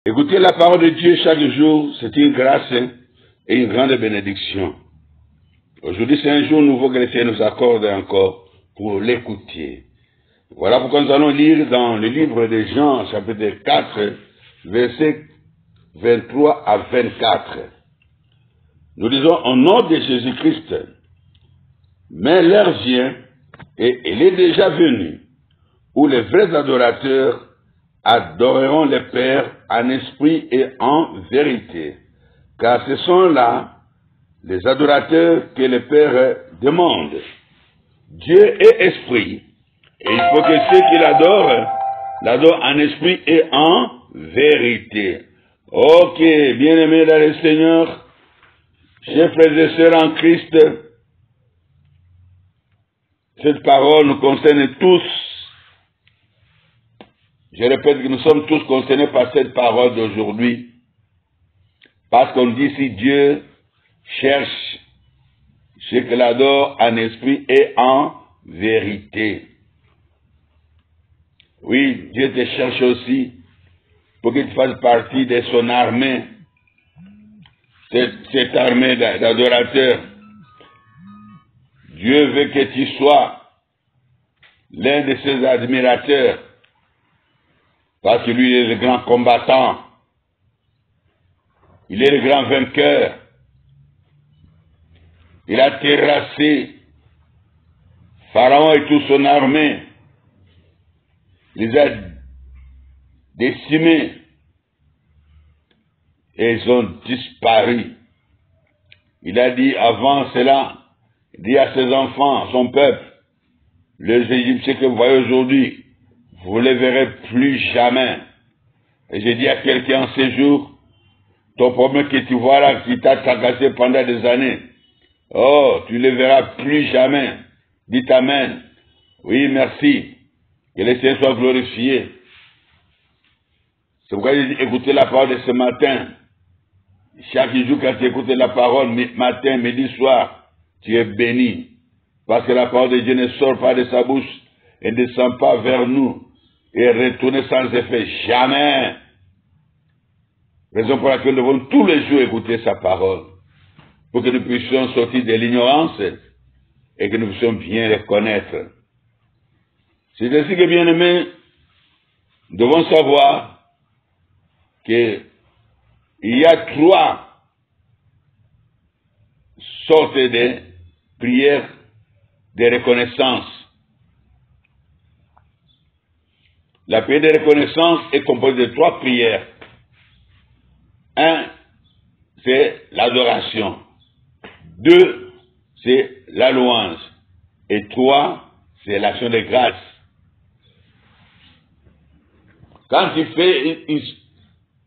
Écouter la parole de Dieu chaque jour, c'est une grâce et une grande bénédiction. Aujourd'hui, c'est un jour nouveau que le Seigneur nous accorde encore pour l'écouter. Voilà pourquoi nous allons lire dans le livre de Jean, chapitre 4, versets 23 à 24. Nous disons au nom de Jésus-Christ, mais l'heure vient, et elle est déjà venue, où les vrais adorateurs adoreront le Père en esprit et en vérité, car ce sont là les adorateurs que le Père demande. Dieu est esprit, et il faut que ceux qui l'adorent en esprit et en vérité. Ok, bien-aimés dans le Seigneur, chers frères et sœurs en Christ, cette parole nous concerne tous. Je répète que nous sommes tous concernés par cette parole d'aujourd'hui. Parce qu'on dit si Dieu cherche ceux qui l'adorent en esprit et en vérité. Oui, Dieu te cherche aussi pour que tu fasses partie de son armée. Cette armée d'adorateurs. Dieu veut que tu sois l'un de ses admirateurs. Parce que lui, il est le grand combattant. Il est le grand vainqueur. Il a terrassé Pharaon et toute son armée. Il les a décimés. Et ils ont disparu. Il a dit avant cela, il dit à ses enfants, son peuple, les Égyptiens que vous voyez aujourd'hui, vous ne les verrez plus jamais. Et j'ai dit à quelqu'un en ces jours, ton problème que tu vois là, qui t'a tracassé pendant des années, oh, tu ne les verras plus jamais. Dites Amen. Oui, merci. Que le Seigneur soit glorifié. C'est pourquoi j'ai dit, écoutez la parole de ce matin. Chaque jour, quand tu écoutes la parole, matin, midi, soir, tu es béni. Parce que la parole de Dieu ne sort pas de sa bouche et ne descend pas vers nous et retourne sans effet. Jamais. Raison pour laquelle nous devons tous les jours écouter sa parole. Pour que nous puissions sortir de l'ignorance et que nous puissions bien les connaître. C'est ainsi que, bien-aimés, nous devons savoir qu'il y a 3 sortes de prières de reconnaissance. La prière de reconnaissance est composée de 3 prières. 1, c'est l'adoration. 2, c'est la louange. Et 3, c'est l'action de grâce. Quand tu fais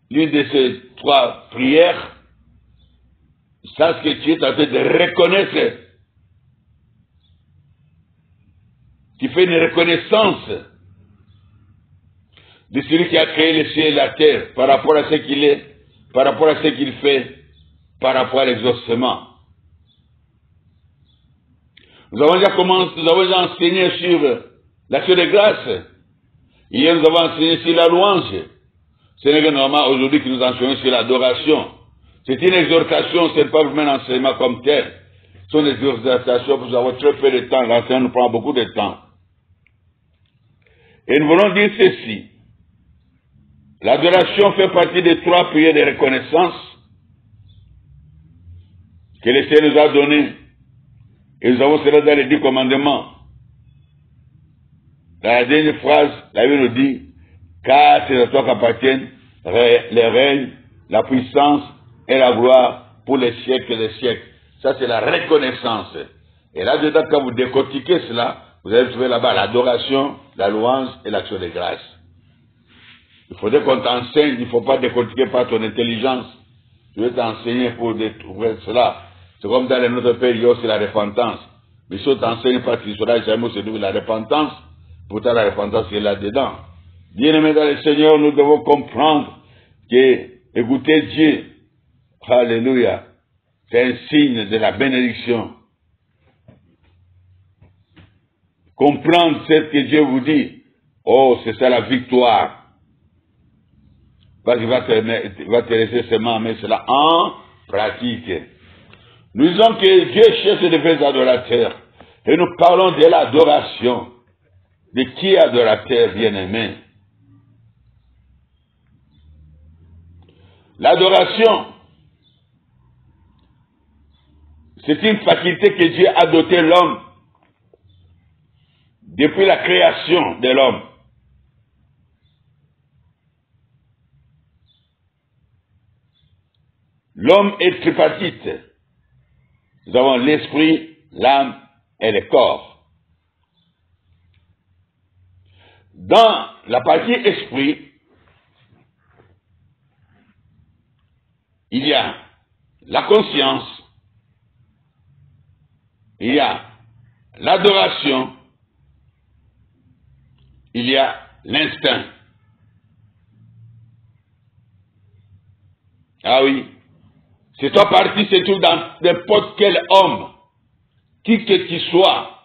l'une de ces 3 prières, sache que tu es en train de reconnaître. Tu fais une reconnaissance de celui qui a créé le ciel et la terre par rapport à ce qu'il est, par rapport à ce qu'il fait, par rapport à l'exaucement. Nous avons déjà enseigné sur l'action de grâce. Hier, nous avons enseigné sur la louange. Ce n'est que normalement aujourd'hui que nous enseignons sur l'adoration. C'est une exhortation, ce n'est pas vraiment un enseignement comme tel. Ce sont des exhortations, nous avons très peu de temps, l'enseignement nous prend beaucoup de temps. Et nous voulons dire ceci. L'adoration fait partie des 3 prières de reconnaissance que le Seigneur nous a données. Et nous avons cela dans les 10 commandements. Dans la dernière phrase, la Bible nous dit, car c'est à toi qu'appartiennent les règnes, la puissance et la gloire pour les siècles et les siècles. Ça, c'est la reconnaissance. Et là-dedans, quand vous décortiquez cela, vous allez trouver là-bas l'adoration, la louange et l'action de grâce. Il faudrait qu'on t'enseigne, il ne faut pas décortiquer par ton intelligence. Je vais t'enseigner pour découvrir cela. C'est comme dans les autres pays, il y a aussi la repentance. Mais si on t'enseigne pas qu'il sera jamais se trouve la repentance, pourtant la repentance est là-dedans. Bien-aimés dans le Seigneur, nous devons comprendre que écouter Dieu, alléluia, c'est un signe de la bénédiction. Comprendre ce que Dieu vous dit, oh, c'est ça la victoire. Parce qu'il va te laisser seulement mettre cela en pratique. Nous disons que Dieu cherche de vrais adorateurs. Et nous parlons de l'adoration. De qui est adorateur, bien-aimé? L'adoration, c'est une faculté que Dieu a dotée l'homme depuis la création de l'homme. L'homme est tripartite. Nous avons l'esprit, l'âme et le corps. Dans la partie esprit, il y a la conscience, il y a l'adoration, il y a l'instinct. Ah oui, ces trois parties se trouvent dans n'importe quel homme, qui que tu sois.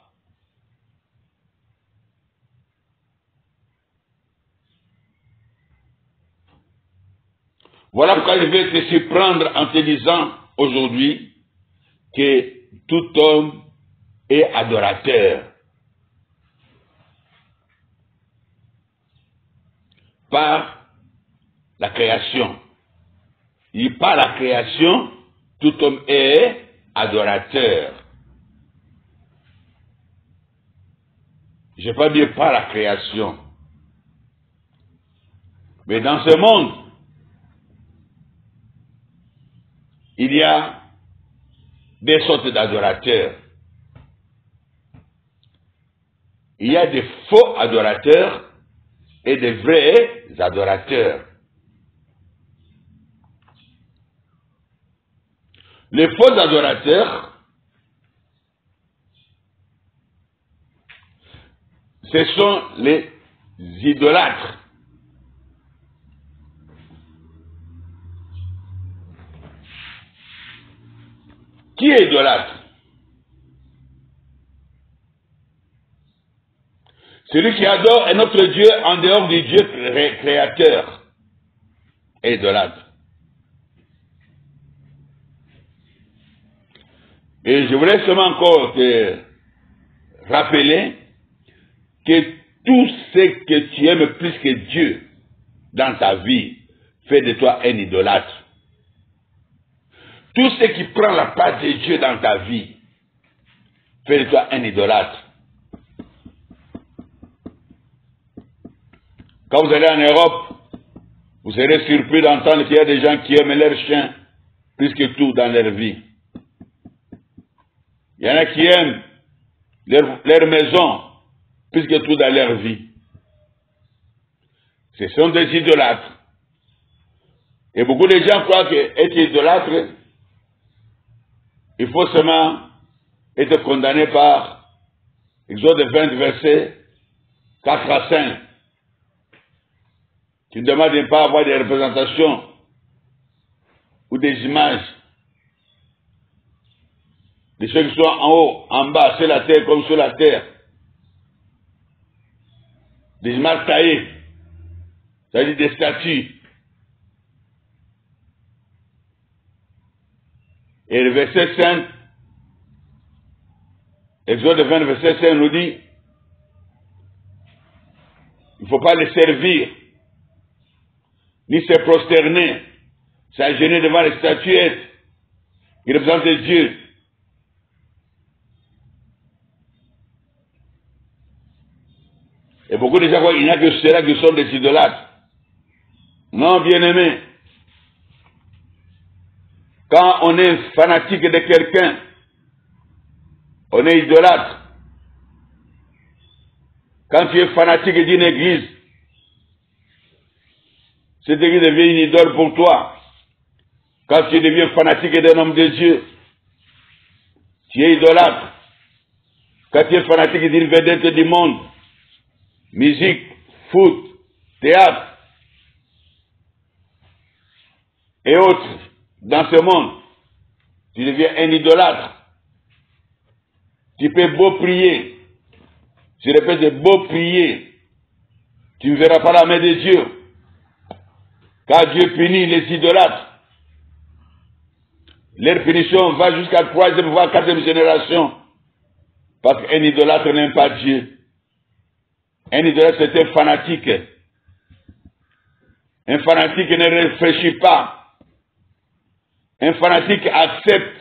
Voilà pourquoi je vais te surprendre en te disant aujourd'hui que tout homme est adorateur. Par la création. Et par la création, tout homme est adorateur. Je n'ai pas dit par la création. Mais dans ce monde, il y a des sortes d'adorateurs. Il y a des faux adorateurs et des vrais adorateurs. Les faux adorateurs, ce sont les idolâtres. Qui est idolâtre? Celui qui adore un autre Dieu en dehors du Dieu créateur est idolâtre. Et je voulais seulement encore te rappeler que tout ce que tu aimes plus que Dieu dans ta vie fait de toi un idolâtre. Tout ce qui prend la part de Dieu dans ta vie fait de toi un idolâtre. Quand vous allez en Europe, vous serez surpris d'entendre qu'il y a des gens qui aiment leurs chiens plus que tout dans leur vie. Il y en a qui aiment leur maison plus que tout dans leur vie. Ce sont des idolâtres. Et beaucoup de gens croient qu'être idolâtre, il faut seulement être condamné par Exode 20, versets 4 à 5. Tu ne demandes de ne pas avoir des représentations ou des images. Des choses qui sont en haut, en bas, sur la terre comme sur la terre. Des images taillées, c'est-à-dire des statues. Et le verset 5, Exode 20, verset 5 nous dit, il ne faut pas les servir, ni se prosterner, s'agenouiller devant les statuettes qui représentent Dieu. Et beaucoup de gens croient qu'il n'y a que ceux-là qui sont des idolâtres. Non, bien-aimés. Quand on est fanatique de quelqu'un, on est idolâtre. Quand tu es fanatique d'une église, cette église devient une idole pour toi. Quand tu deviens fanatique d'un homme de Dieu, tu es idolâtre. Quand tu es fanatique d'une vedette du monde, musique, foot, théâtre et autres, dans ce monde, tu deviens un idolâtre. Tu peux beau prier, je répète, beau prier, tu ne verras pas la main de Dieu. Car Dieu punit les idolâtres. Leur punition va jusqu'à 3e voire 4e génération. Parce qu'un idolâtre n'aime pas Dieu. Un idolâtre, c'est un fanatique. Un fanatique ne réfléchit pas. Un fanatique accepte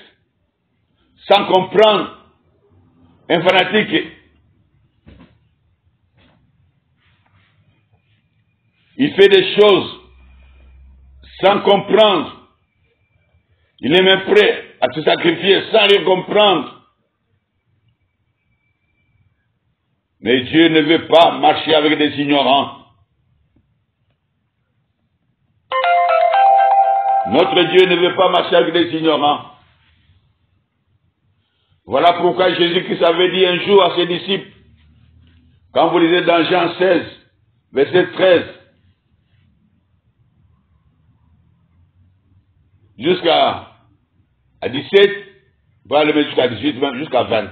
sans comprendre. Un fanatique, il fait des choses sans comprendre. Il est même prêt à se sacrifier sans rien comprendre. Mais Dieu ne veut pas marcher avec des ignorants. Notre Dieu ne veut pas marcher avec des ignorants. Voilà pourquoi Jésus-Christ avait dit un jour à ses disciples, quand vous lisez dans Jean 16, verset 13, jusqu'à 17, va le mettre jusqu'à 18, même jusqu'à 20.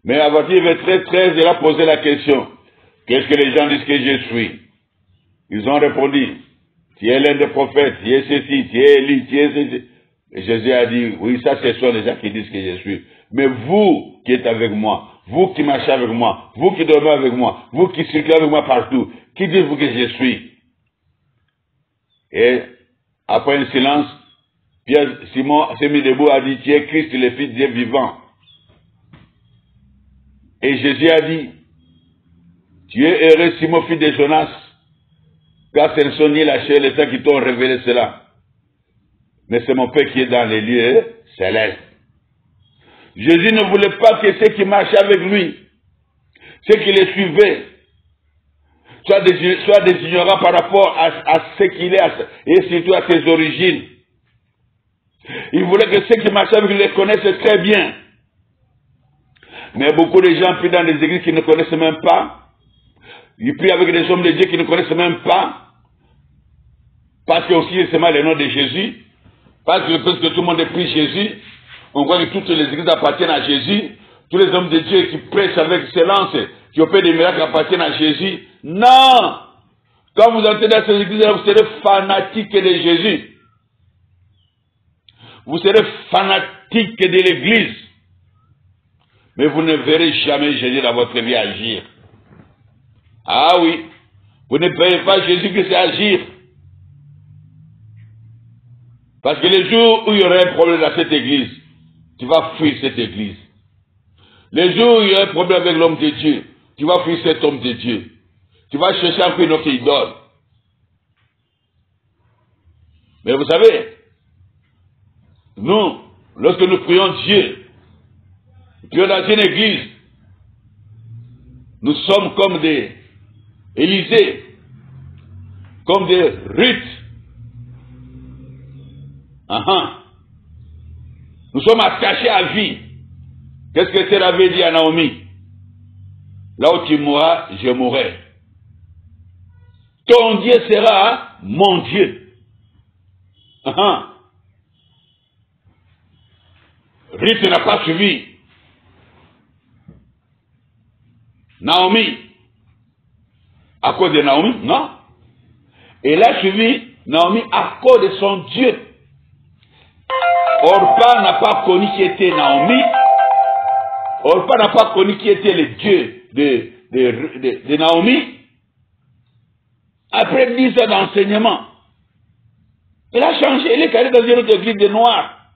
Mais à partir du verset 13, il a posé la question, qu'est-ce que les gens disent que je suis? Ils ont répondu, tu es l'un des prophètes, tu es ceci, tu es Élie, tu es ceci. Et Jésus a dit, oui, ça ce sont les gens qui disent que je suis. Mais vous qui êtes avec moi, vous qui marchez avec moi, vous qui dormez avec moi, vous qui circulez avec moi partout, qui dites-vous que je suis? Et après un silence, Simon s'est mis debout et a dit, tu es Christ, le Fils de Dieu vivant. Et Jésus a dit, tu es heureux Simon, fils de Jonas, car ce ne sont ni la chair et le sang qui t'ont révélé cela, mais c'est mon Père qui est dans les lieux célestes. Jésus ne voulait pas que ceux qui marchaient avec lui, ceux qui les suivaient, soient des ignorants par rapport à ce qu'il est et surtout à ses origines. Il voulait que ceux qui marchaient avec lui les connaissent très bien. Mais beaucoup de gens prient dans des églises qui ne connaissent même pas. Ils prient avec des hommes de Dieu qui ne connaissent même pas. Parce que aussi c'est mal le nom de Jésus. Parce que tout le monde prie Jésus. On voit que toutes les églises appartiennent à Jésus. Tous les hommes de Dieu qui prêchent avec excellence, qui opèrent des miracles appartiennent à Jésus. Non! Quand vous entrez dans ces églises, vous serez fanatiques de Jésus. Vous serez fanatiques de l'église. Mais vous ne verrez jamais Jésus dans votre vie agir. Ah oui, vous ne verrez pas Jésus qui sait agir. Parce que les jours où il y aura un problème dans cette église, tu vas fuir cette église. Les jours où il y aura un problème avec l'homme de Dieu, tu vas fuir cet homme de Dieu. Tu vas chercher un peu une autre idole. Mais vous savez, nous, lorsque nous prions Dieu, prions dans une église, nous sommes comme des Élysée, comme des Ruth. Nous sommes attachés à vie. Qu'est-ce que Sarah avait dit à Naomi? Là où tu mourras, je mourrai. Ton Dieu sera mon Dieu. Ruth n'a pas suivi Naomi à cause de Naomi, non. Elle a suivi Naomi à cause de son Dieu. Orpa n'a pas connu qui était Naomi. Orpa n'a pas connu qui était le Dieu de Naomi. Après 10 ans d'enseignement, elle a changé, elle est allée dans une autre église de noirs.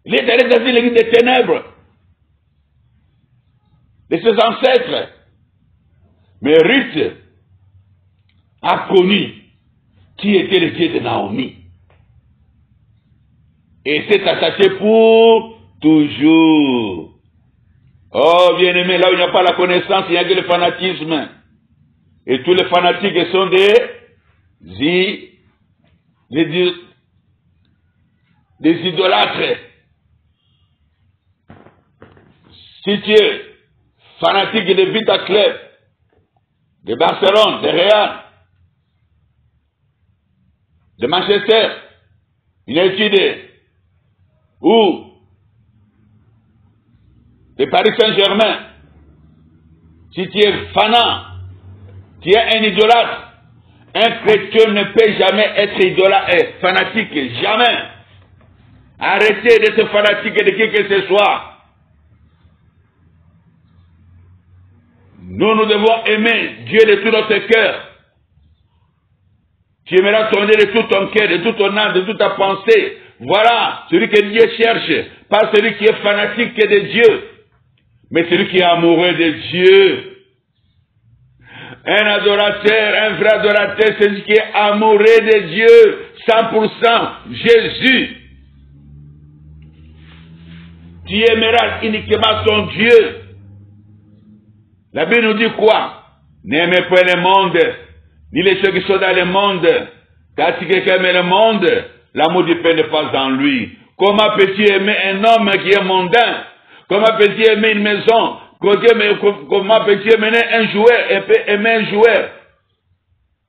Elle est allée dans une église de ténèbres, de ses ancêtres. Mais Ruth a connu qui était le Dieu de Naomi. Et s'est attaché pour toujours. Oh, bien-aimé, là où il n'y a pas la connaissance, il n'y a que le fanatisme. Et tous les fanatiques sont des idolâtres. Si tu es fanatique de Vita Club, de Barcelone, de Real, de Manchester United, ou de Paris Saint-Germain, si tu es fanat, qui est un idolâtre. Un chrétien ne peut jamais être idolâtre, fanatique, jamais. Arrêtez d'être fanatique de qui que ce soit. Nous devons aimer Dieu de tout notre cœur. Tu aimeras ton Dieu de tout ton cœur, de toute ton âme, de toute ta pensée. Voilà, celui que Dieu cherche. Pas celui qui est fanatique de Dieu, mais celui qui est amoureux de Dieu. Un adorateur, un vrai adorateur, c'est celui qui est amoureux de Dieu, 100%, Jésus. Tu aimeras uniquement ton Dieu. La Bible nous dit quoi? N'aimez pas le monde, ni les choses qui sont dans le monde. Car si quelqu'un aime le monde, l'amour du Père n'est pas en lui. Comment peux-tu aimer un homme qui est mondain? Comment peux-tu aimer une maison? Comment peux-tu aimer un joueur?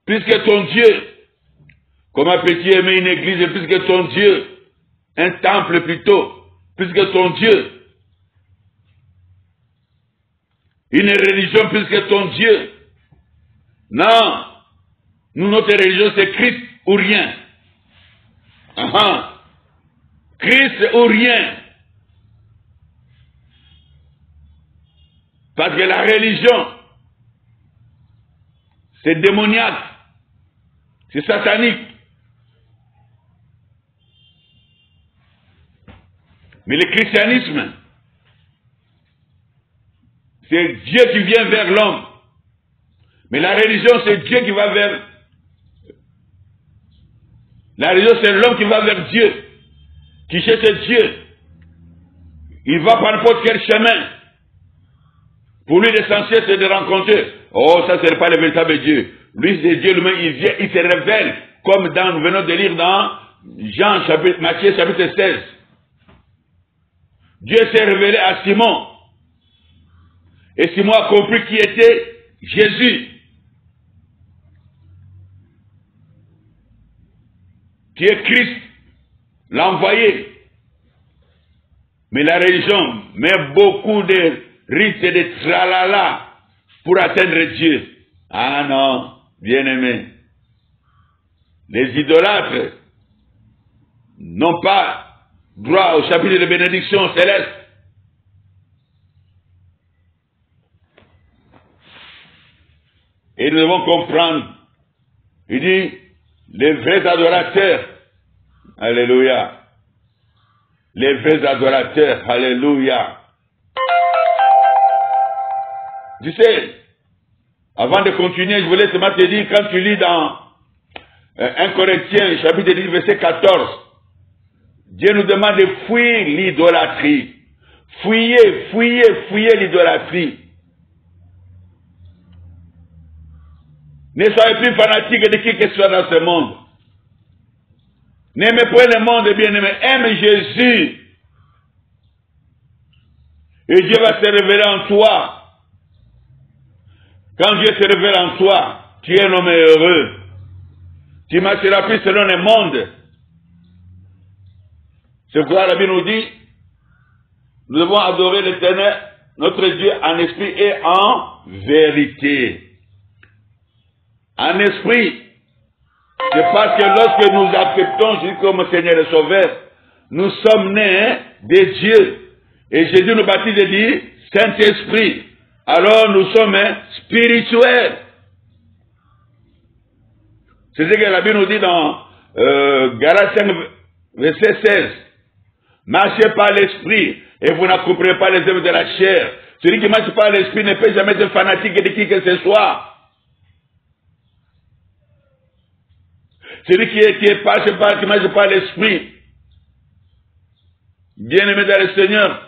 Plus que ton Dieu. Comment peux-tu aimer une église plus que ton Dieu? Un temple plutôt, plus que ton Dieu. Une religion plus que ton Dieu. Non. Nous, notre religion, c'est Christ ou rien. Christ ou rien. Parce que la religion, c'est démoniaque. C'est satanique. Mais le christianisme, c'est Dieu qui vient vers l'homme. Mais la religion, c'est Dieu qui va vers... La religion, c'est l'homme qui va vers Dieu. Qui cherche Dieu. Il va par n'importe quel chemin. Pour lui, l'essentiel, c'est de rencontrer. Oh, ça, ce n'est pas le véritable Dieu. Lui, c'est Dieu lui-même, il vient, il se révèle. Comme nous venons de lire dans Matthieu chapitre 16. Dieu s'est révélé à Simon. Et Simon a compris qui était Jésus. Qui est Christ, l'envoyé. Mais la religion met beaucoup de rites et de tralala pour atteindre Dieu. Ah non, bien-aimé. Les idolâtres n'ont pas droit au chapitre de bénédiction céleste. Et nous devons comprendre. Il dit, les vrais adorateurs, alléluia. Les vrais adorateurs, alléluia. Tu sais, avant de continuer, je voulais seulement te dire, quand tu lis dans 1 Corinthiens, chapitre 10, verset 14, Dieu nous demande de fuir l'idolâtrie. Fuyez l'idolâtrie. Ne soyez plus fanatiques de qui que ce soit dans ce monde. N'aimez pas le monde, bien-aimé. Aime Jésus. Et Dieu va se révéler en toi. Quand Dieu se révèle en toi, tu es un homme heureux. Tu marcheras plus selon le monde. C'est pourquoi la Bible nous dit, nous devons adorer l'Éternel, notre Dieu, en esprit et en vérité. En esprit, c'est parce que lorsque nous acceptons Jésus comme Seigneur et Sauveur, nous sommes nés de Dieu. Et Jésus nous baptise et dit Saint-Esprit. Alors nous sommes spirituels. C'est ce que la Bible nous dit dans Galates 5, verset 16. Marchez par l'esprit et vous n'accomplirez pas les œuvres de la chair. Celui qui marche par l'esprit ne peut jamais être fanatique de qui que ce soit. Celui qui marche par l'esprit, bien-aimé dans le Seigneur,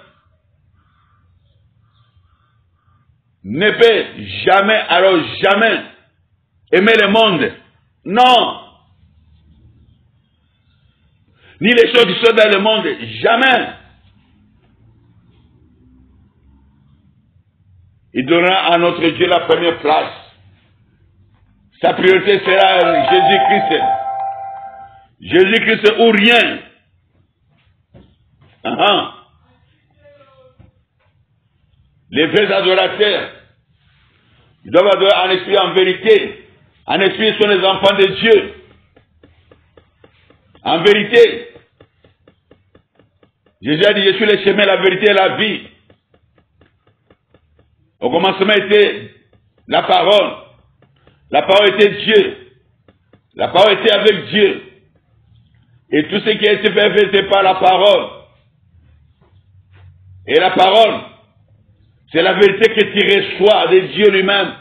ne peut jamais, alors jamais, aimer le monde. Non. Ni les choses qui sont dans le monde. Jamais. Il donnera à notre Dieu la première place. Sa priorité sera Jésus-Christ. Jésus-Christ ou rien. Les vrais adorateurs Ils doivent adorer en esprit, en vérité. En esprit, ils sont les enfants de Dieu. En vérité. Jésus a dit, je suis le chemin, la vérité et la vie. Au commencement était la parole. La parole était Dieu. La parole était avec Dieu. Et tout ce qui a été fait, c'était par la parole. Et la parole, c'est la vérité que tu reçois de Dieu lui-même.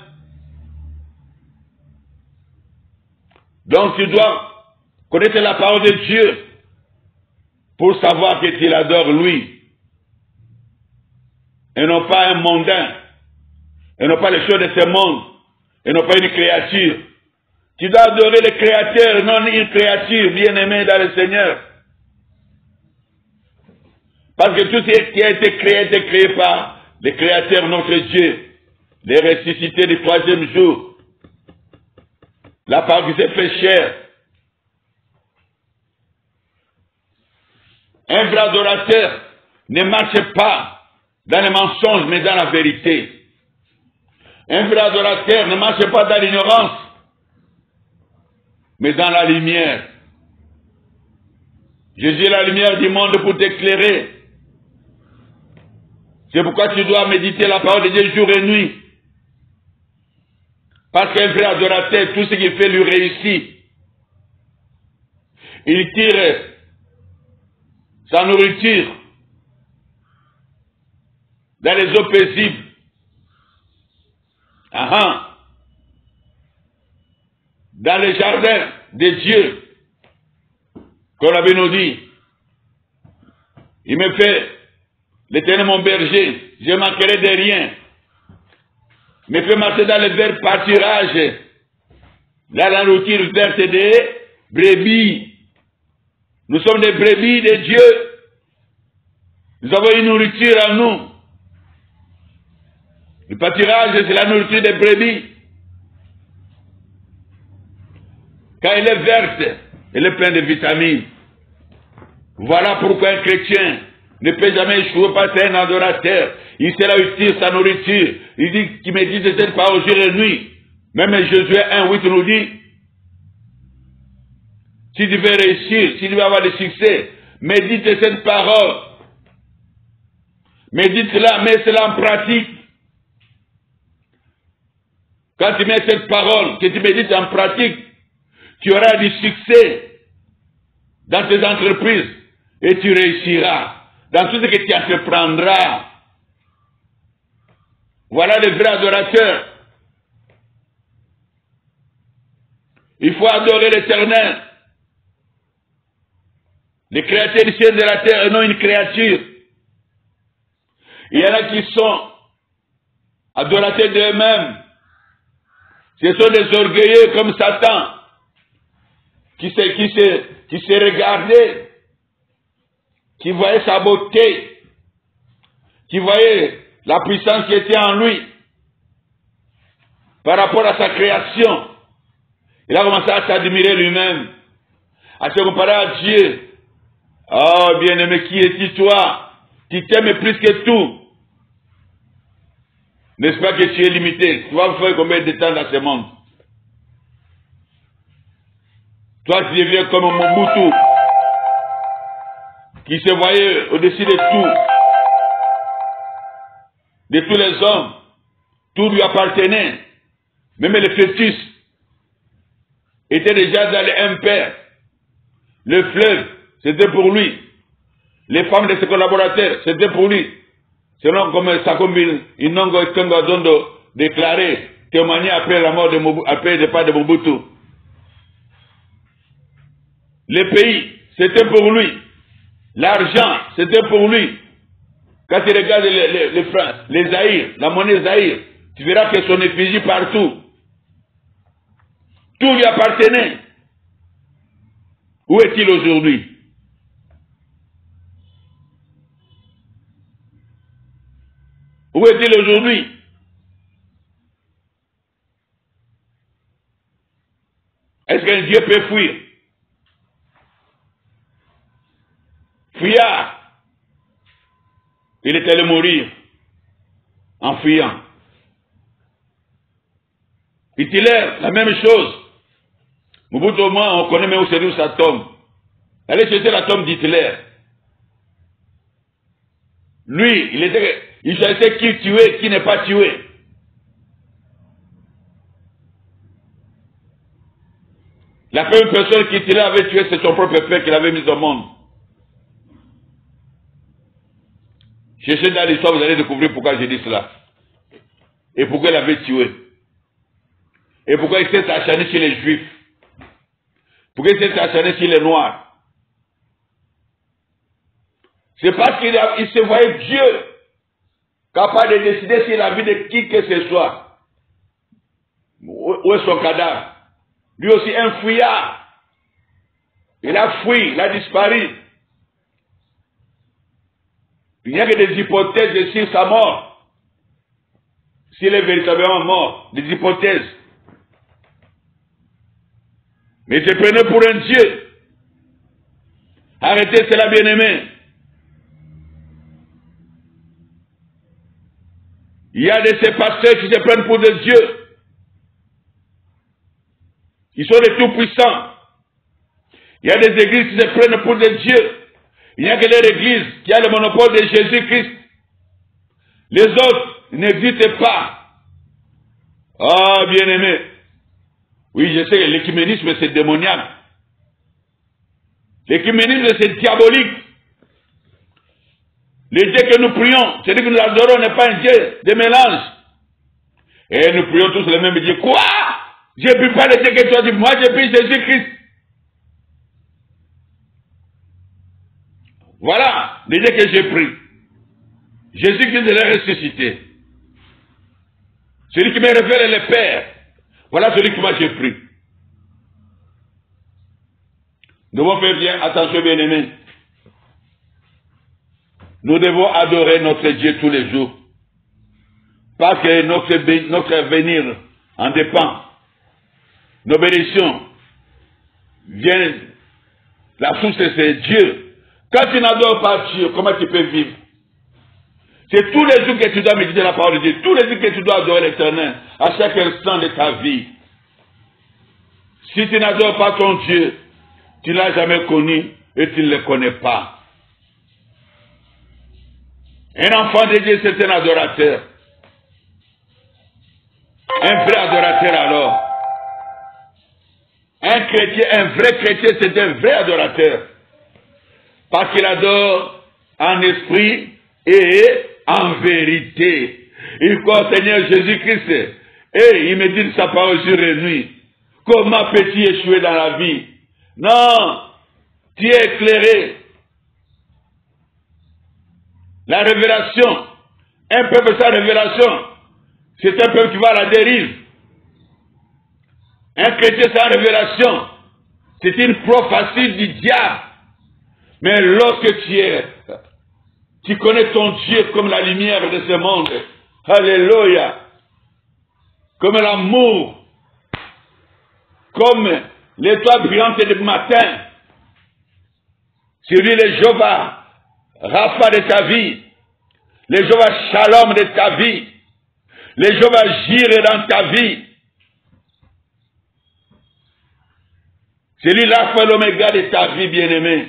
Donc tu dois connaître la parole de Dieu pour savoir que tu l'adores lui. Et non pas un mondain. Et non pas les choses de ce monde. Et non pas une créature. Tu dois adorer le Créateur, non une créature bien-aimée dans le Seigneur. Parce que tout ce qui a été créé par le Créateur, notre Dieu. Les ressuscités du troisième jour. La parole qui s'est fait chair. Un vrai adorateur ne marche pas dans les mensonges, mais dans la vérité. Un vrai adorateur ne marche pas dans l'ignorance, mais dans la lumière. Jésus est la lumière du monde pour t'éclairer. C'est pourquoi tu dois méditer la parole de Dieu jour et nuit. Parce qu'un vrai adorateur, tout ce qu'il fait lui réussit. Il tire sa nourriture dans les eaux paisibles. Dans les jardins de Dieu, comme la Bible nous dit. Il me fait, l'Éternel mon berger, je manquerai de rien. Il me fait marcher dans les verts pâturages, dans la nourriture verte des brebis. Nous sommes des brebis de Dieu. Nous avons une nourriture en nous. Le pâturage, c'est la nourriture des brebis. Quand elle est verte, elle est pleine de vitamines. Voilà pourquoi un chrétien ne peut jamais échouer parce que c'est un adorateur. Il sait là utile sa nourriture. Il dit qu'il médite de cette parole jour et nuit. Même Josué 1:8 nous dit, si tu veux réussir, si tu veux avoir du succès, médite de cette parole. Médite cela, mets cela en pratique. Quand tu mets cette parole, que tu médites en pratique, tu auras du succès dans tes entreprises et tu réussiras dans tout ce que tu entreprendras. Voilà le vrai adorateur. Il faut adorer l'Éternel, le créateur du ciel et de la terre et non une créature. Il y en a qui sont adorateurs d'eux-mêmes. Ce sont des orgueilleux comme Satan qui se regardait, qui voyait sa beauté, qui voyait la puissance qui était en lui par rapport à sa création. Il a commencé à s'admirer lui-même, à se comparer à Dieu. Oh, bien-aimé, qui es-tu toi? Tu t'aimes plus que tout. N'est-ce pas que tu es limité? Tu vas faire combien de temps dans ce monde? Toi, tu deviens comme Mobutu, qui se voyait au-dessus de tout, de tous les hommes. Tout lui appartenait. Même le fœtus était déjà dans les impairs. Le fleuve, c'était pour lui. Les femmes de ses collaborateurs, c'était pour lui. Selon comme Sakombi Inongo Ekengo Dondo déclaré, témoigné après la mort de Mobutu, après le départ de Mobutu. Les pays, c'était pour lui. L'argent, c'était pour lui. Quand tu regardes les francs, les Zaïre, la monnaie Zaïre, tu verras que son effigie partout. Tout lui appartenait. Où est-il aujourd'hui? Où est-il aujourd'hui? Est-ce qu'un Dieu peut fuir? Fuyard. Il est allé mourir en fuyant. Hitler, la même chose. Mobutu, au moins, on connaît même où c'est où sa tombe. Allez chercher la tombe d'Hitler. Lui, il choisissait qui tuer, qui n'est pas tué. La première personne qu'Hitler avait tué, c'est son propre père qu'il avait mis au monde. Cherchez dans l'histoire, vous allez découvrir pourquoi j'ai dit cela. Et pourquoi il avait tué. Et pourquoi il s'est acharné sur les Juifs. Pourquoi il s'est acharné sur les Noirs. C'est parce qu'il se voyait Dieu capable de décider sur la vie de qui que ce soit. Où est son cadavre? Lui aussi un fouillard. Il a fui, il a disparu. Il n'y a que des hypothèses sur sa mort. S'il est véritablement mort, des hypothèses. Mais te prenez pour un Dieu. Arrêtez cela, bien-aimé. Il y a de ces pasteurs qui se prennent pour des dieux. Ils sont les tout-puissants. Il y a des églises qui se prennent pour des dieux. Il n'y a que leur église qui a le monopole de Jésus-Christ. Les autres n'existent pas. Ah, bien-aimé. Oui, je sais que l'écuménisme, c'est démoniaque. L'écuménisme, c'est diabolique. Le Dieu que nous prions, c'est-à-dire que nous adorons, n'est pas un Dieu de mélange. Et nous prions tous le même Dieu. Quoi? Je ne prie pas le Dieu que toi dis. Moi, je prie Jésus-Christ. Voilà le Dieu que j'ai pris. Jésus-Christ est ressuscité. Celui qui me révèle le Père. Voilà celui que moi j'ai pris. Nous devons faire bien attention, bien-aimés. Nous devons adorer notre Dieu tous les jours. Parce que notre avenir en dépend. Nos bénédictions viennent. La source, c'est Dieu. Quand tu n'adores pas Dieu, comment tu peux vivre? C'est tous les jours que tu dois méditer la parole de Dieu. Tous les jours que tu dois adorer l'Éternel. À chaque instant de ta vie. Si tu n'adores pas ton Dieu, tu ne l'as jamais connu et tu ne le connais pas. Un enfant de Dieu, c'est un adorateur. Un vrai adorateur alors. Un chrétien, un vrai chrétien, c'est un vrai adorateur. Parce qu'il adore en esprit et en vérité. Il croit au Seigneur Jésus-Christ. Et il médite sa parole jour et nuit. Comment peux-tu échouer dans la vie? Non, tu es éclairé. La révélation, un peuple sans révélation, c'est un peuple qui va à la dérive. Un chrétien sans révélation, c'est une proie facile du diable. Mais lorsque tu connais ton Dieu comme la lumière de ce monde, alléluia, comme l'amour, comme l'étoile brillante du matin, c'est lui le Jéhovah, Rapha de ta vie, le Jéhovah Shalom de ta vie, le Jéhovah Jireh dans ta vie. C'est lui l'alpha et l'oméga de ta vie, bien-aimé.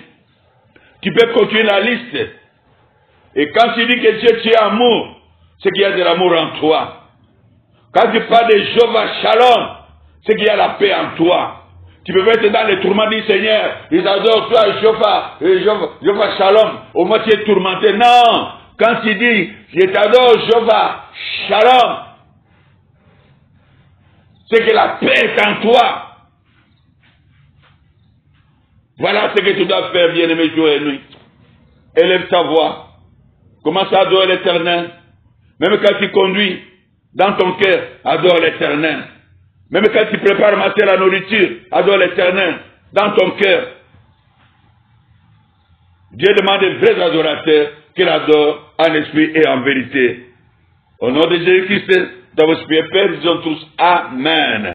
Tu peux continuer la liste. Et quand tu dis que Dieu, tu es amour, c'est qu'il y a de l'amour en toi. Quand tu parles de Jéhovah Shalom, c'est qu'il y a la paix en toi. Tu peux être dans les tourments du Seigneur. Ils adorent toi, Jéhovah Shalom. Au moins tu es tourmenté. Non. Quand tu dis, je t'adore, Jéhovah Shalom, c'est que la paix est en toi. Voilà ce que tu dois faire, bien-aimé, jour et nuit. Élève ta voix. Commence à adorer l'Éternel. Même quand tu conduis, dans ton cœur, adore l'Éternel. Même quand tu prépares masser la nourriture, adore l'Éternel dans ton cœur. Dieu demande des vrais adorateurs qu'il adore en esprit et en vérité. Au nom de Jésus-Christ, dans vos prières, Père, disons tous Amen.